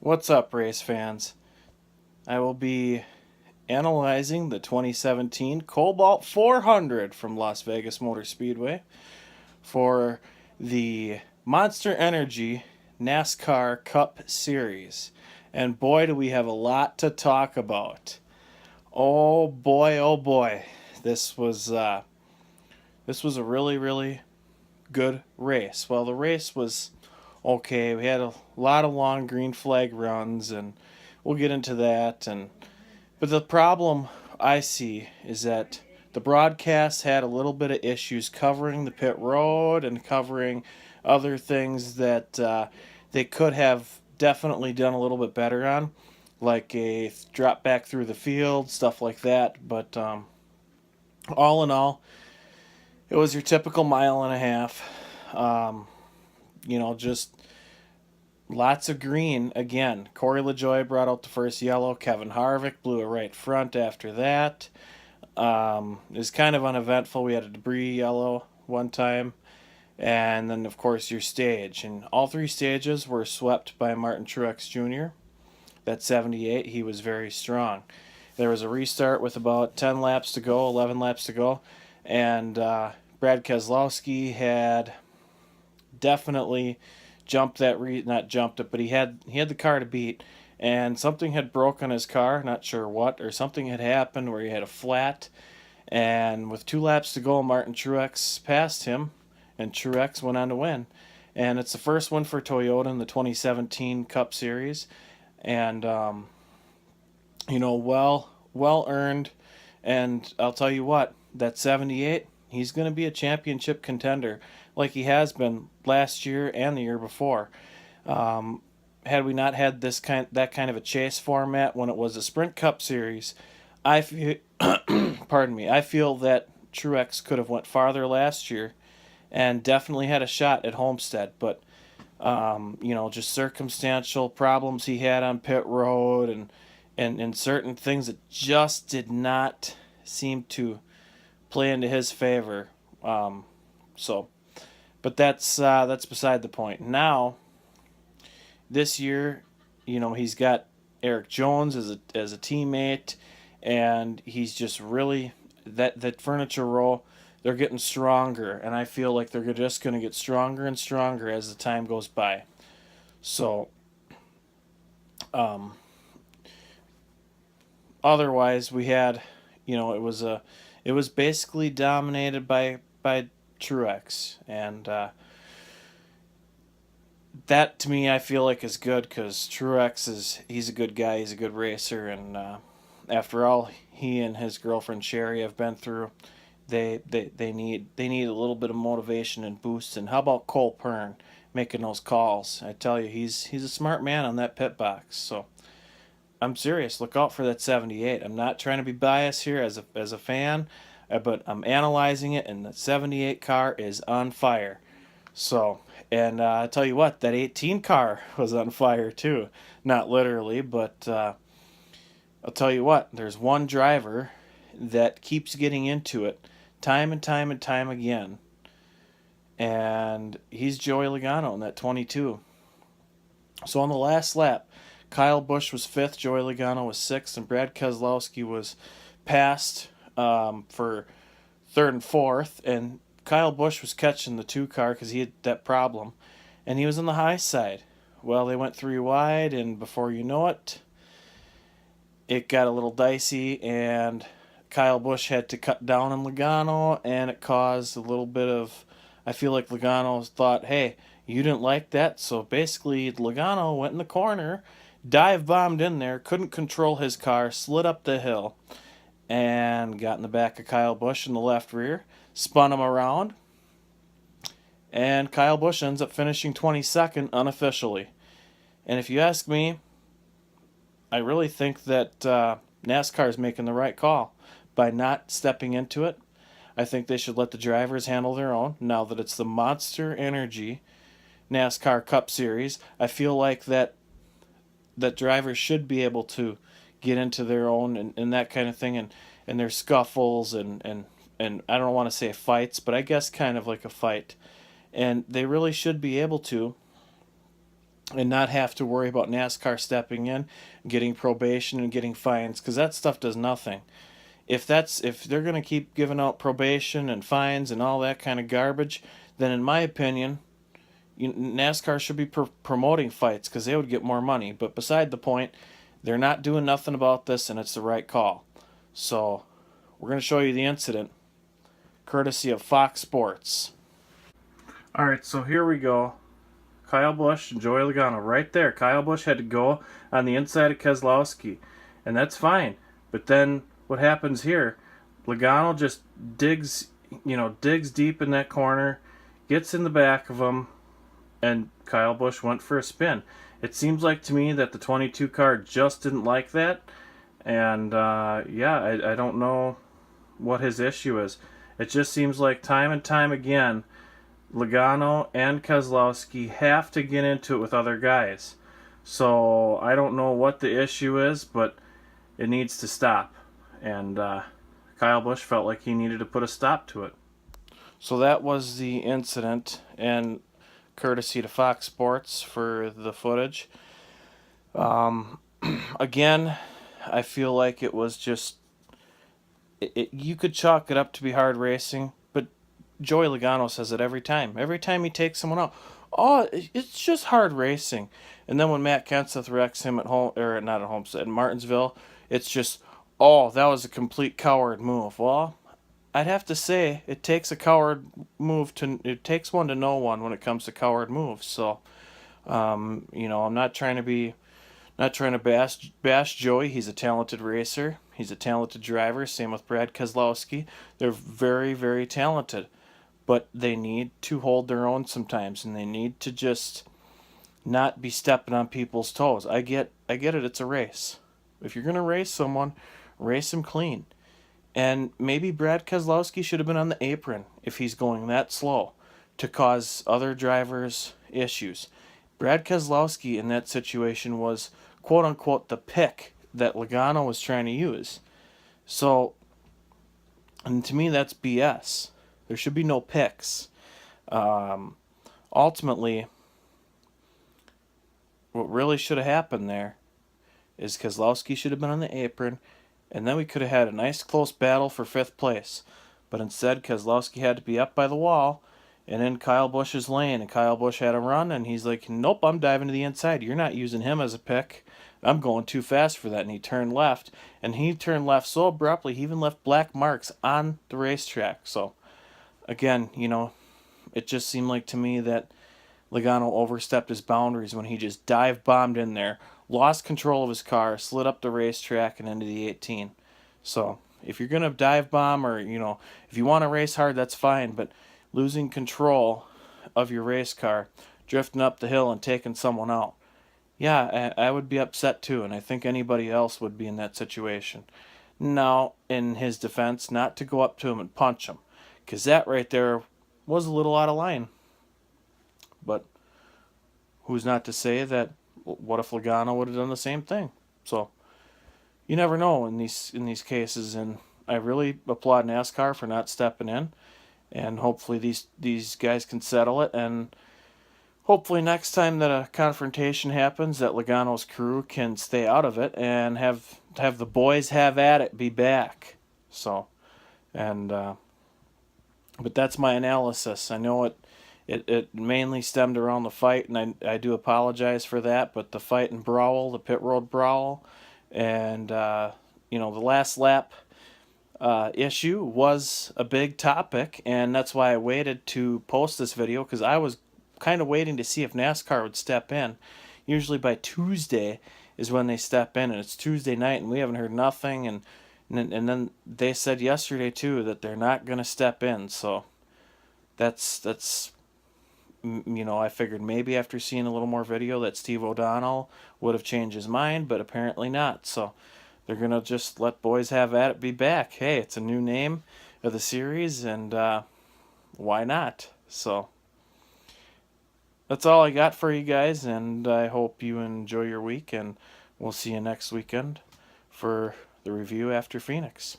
What's up, race fans? I will be analyzing the 2017 Kobalt 400 from Las Vegas Motor Speedway for the Monster Energy NASCAR Cup Series. And boy, do we have a lot to talk about. Oh boy, oh boy. This was uh, this was a really good race. Well, the race was okay. We had a lot of long green flag runs, and we'll get into that. But the problem I see is that the broadcast had a little bit of issues covering the pit road and covering other things that they could have definitely done a little bit better on, like a drop back through the field, stuff like that. But all in all, it was your typical mile and a half. Um, just lots of green again. Corey LaJoie brought out the first yellow. Kevin Harvick blew a right front after that. It was kind of uneventful. We had a debris yellow one time. And then, of course, your stage. And all three stages were swept by Martin Truex Jr. That 78, he was very strong. There was a restart with about 10 laps to go, 11 laps to go. And Brad Keselowski had definitely jumped that not jumped it, but he had the car to beat, and something had broken his car, not sure what, or something had happened where he had a flat, and with 2 laps to go, Martin Truex passed him, and Truex went on to win. And it's the first win for Toyota in the 2017 Cup Series, and well earned. And I'll tell you what, that 78, he's going to be a championship contender like he has been last year and the year before. Had we not had that kind of a chase format when it was a Sprint Cup Series, I feel, pardon me, I feel that Truex could have went farther last year and definitely had a shot at Homestead. But just circumstantial problems he had on pit road and certain things that just did not seem to play into his favor. So, but that's beside the point. Now, this year, he's got Eric Jones as a teammate, and he's just really that furniture row. They're getting stronger, and I feel like they're just going to get stronger and stronger as the time goes by. So, um, otherwise, we had, it was basically dominated by Truex, and that to me I feel like is good because he's a good guy, he's a good racer, and after all he and his girlfriend Sherry have been through, they need a little bit of motivation and boost. And how about Cole Pern making those calls? I tell you, he's a smart man on that pit box. So I'm serious. Look out for that 78. I'm not trying to be biased here as a fan, but I'm analyzing it, and the 78 car is on fire. So, and I tell you what, that 18 car was on fire too. Not literally, but I'll tell you what, there's one driver that keeps getting into it time and time and time again, and he's Joey Logano in that 22. So on the last lap, Kyle Busch was fifth, Joey Logano was sixth, and Brad Keselowski was passed for third and fourth. And Kyle Busch was catching the 2 car because he had that problem, and he was on the high side. Well, they went 3 wide, and before you know it, it got a little dicey, and Kyle Busch had to cut down on Logano, and it caused a little bit of. I feel like Logano thought, hey, you didn't like that, so basically Logano went in the corner, dive bombed in there, couldn't control his car, slid up the hill, and got in the back of Kyle Busch in the left rear, spun him around, and Kyle Busch ends up finishing 22nd unofficially. And if you ask me, I really think that NASCAR is making the right call by not stepping into it. I think they should let the drivers handle their own now that it's the Monster Energy NASCAR Cup Series. I feel like that drivers should be able to get into their own and that kind of thing, and their scuffles and I don't want to say fights, but I guess kind of like a fight. And they really should be able to and not have to worry about NASCAR stepping in, getting probation, and getting fines, because that stuff does nothing. If they're going to keep giving out probation and fines and all that kind of garbage, then in my opinion, NASCAR should be promoting fights because they would get more money. But beside the point, they're not doing nothing about this, and it's the right call. So we're going to show you the incident, courtesy of Fox Sports. All right, so here we go. Kyle Busch and Joey Logano right there. Kyle Busch had to go on the inside of Keselowski, and that's fine. But then what happens here? Logano just digs deep in that corner, gets in the back of him, and Kyle Busch went for a spin. It seems like to me that the 22 car just didn't like that, and I don't know what his issue is. It just seems like time and time again, Logano and Keselowski have to get into it with other guys. So I don't know what the issue is, but it needs to stop. And Kyle Busch felt like he needed to put a stop to it. So that was the incident, and courtesy to Fox Sports for the footage. Again, I feel like it was just... you could chalk it up to be hard racing, but Joey Logano says it every time. Every time he takes someone out, oh, it's just hard racing. And then when Matt Kenseth wrecks him at home, or not at Homestead, in Martinsville, it's just, oh, that was a complete coward move. Well, I'd have to say it takes a coward move it takes one to know one when it comes to coward moves. So, I'm not trying to bash Joey. He's a talented racer. He's a talented driver. Same with Brad Keselowski. They're very, very talented, but they need to hold their own sometimes, and they need to just not be stepping on people's toes. I get it. It's a race. If you're gonna race someone, race him clean. And maybe Brad Keselowski should have been on the apron if he's going that slow to cause other drivers issues. Brad Keselowski in that situation was, quote unquote, the pick that Logano was trying to use. So, and to me, that's BS. There should be no picks. Ultimately, what really should have happened there is Keselowski should have been on the apron, and then we could have had a nice close battle for 5th place. But instead, Keselowski had to be up by the wall and in Kyle Busch's lane, and Kyle Busch had a run, and he's like, nope, I'm diving to the inside. You're not using him as a pick. I'm going too fast for that. And he turned left, and he turned left so abruptly, he even left black marks on the racetrack. So, again, it just seemed like to me that Logano overstepped his boundaries when he just dive-bombed in there, lost control of his car, slid up the racetrack and into the 18. So, if you're going to dive bomb or, if you want to race hard, that's fine, but losing control of your race car, drifting up the hill and taking someone out, yeah, I would be upset too, and I think anybody else would be in that situation. Now, in his defense, not to go up to him and punch him, because that right there was a little out of line. But who's not to say that, what if Logano would have done the same thing? So, you never know in these cases, and I really applaud NASCAR for not stepping in, and hopefully these guys can settle it, and hopefully next time that a confrontation happens, that Logano's crew can stay out of it and have the boys have at it be back. So, and but that's my analysis. I know it mainly stemmed around the fight, and I do apologize for that, but the fight and brawl, the pit road brawl, and the last lap issue was a big topic, and that's why I waited to post this video, because I was kind of waiting to see if NASCAR would step in. Usually by Tuesday is when they step in, and it's Tuesday night, and we haven't heard nothing, and then they said yesterday too that they're not going to step in. So that's I figured maybe after seeing a little more video that Steve O'Donnell would have changed his mind, but apparently not. So they're going to just let boys have at it be back. Hey, it's a new name of the series, and why not? So that's all I got for you guys, and I hope you enjoy your week, and we'll see you next weekend for the review after Phoenix.